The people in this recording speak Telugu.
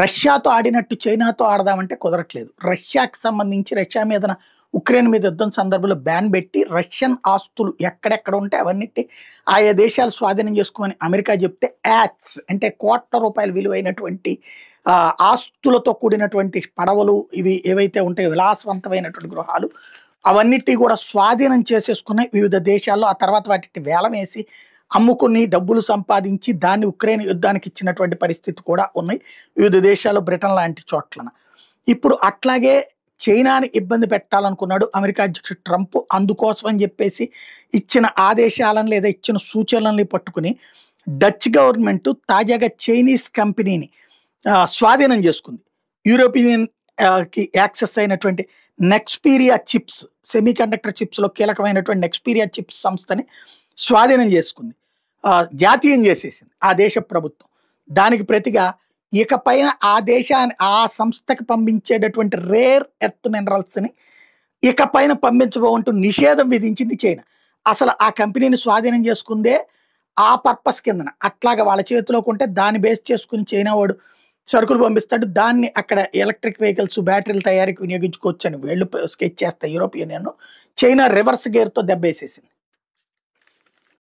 రష్యాతో ఆడినట్టు చైనాతో ఆడదామంటే కుదరట్లేదు. రష్యాకి సంబంధించి రష్యా మీదన ఉక్రెయిన్ మీద యుద్ధం సందర్భంలో బ్యాన్ పెట్టి రష్యన్ ఆస్తులు ఎక్కడెక్కడ ఉంటే అవన్నిటి ఆయా దేశాలు స్వాధీనం చేసుకోమని అమెరికా చెప్తే యాక్ట్స్ అంటే ₹1,00,00,000 విలువైనటువంటి ఆస్తులతో కూడినటువంటి పడవలు ఇవి ఏవైతే ఉంటాయో విలాసవంతమైనటువంటి గృహాలు అవన్నిటి కూడా స్వాధీనం చేసేసుకున్నాయి వివిధ దేశాల్లో. ఆ తర్వాత వాటిని వేలం వేసి అమ్ముకుని డబ్బులు సంపాదించి దాన్ని ఉక్రెయిన్ యుద్ధానికి ఇచ్చినటువంటి పరిస్థితి కూడా ఉన్నాయి వివిధ దేశాలు, బ్రిటన్ లాంటి చోట్లన. ఇప్పుడు అట్లాగే చైనాని ఇబ్బంది పెట్టాలనుకున్నాడు అమెరికా అధ్యక్షుడు ట్రంప్. అందుకోసం అని చెప్పేసి ఇచ్చిన ఆదేశాలను లేదా ఇచ్చిన సూచనలని పట్టుకుని డచ్ గవర్నమెంట్ తాజాగా చైనీస్ కంపెనీని స్వాధీనం చేసుకుంది. యూరోపియన్ కి యాక్సెస్ అయినటువంటి నెక్స్పీరియా చిప్స్, సెమీ కండక్టర్ చిప్స్లో కీలకమైనటువంటి నెక్స్పీరియా చిప్స్ సంస్థని స్వాధీనం చేసుకుంది, జాతీయం చేసేసింది ఆ దేశ ప్రభుత్వం. దానికి ప్రతిగా ఇకపైన ఆ సంస్థకి పంపించేటటువంటి రేర్ ఎర్త్ మినరల్స్ని ఇకపైన పంపించబోంటూ నిషేధం విధించింది చైనా. అసలు ఆ కంపెనీని స్వాధీనం చేసుకుందే ఆ పర్పస్ కిందన. అట్లాగా వాళ్ళ చేతిలోకి ఉంటే దాన్ని బేస్ చేసుకుని చైనా వాడు సరుకులు పంపిస్తాడు, దాన్ని అక్కడ ఎలక్ట్రిక్ వెహికల్స్, బ్యాటరీల తయారీకి వినియోగించుకోవచ్చు అని వీళ్ళు స్కెచ్ చేస్తాయి యూరోపియన్ యూనియన్. చైనా రివర్స్ గేర్తో దెబ్బేసేసింది.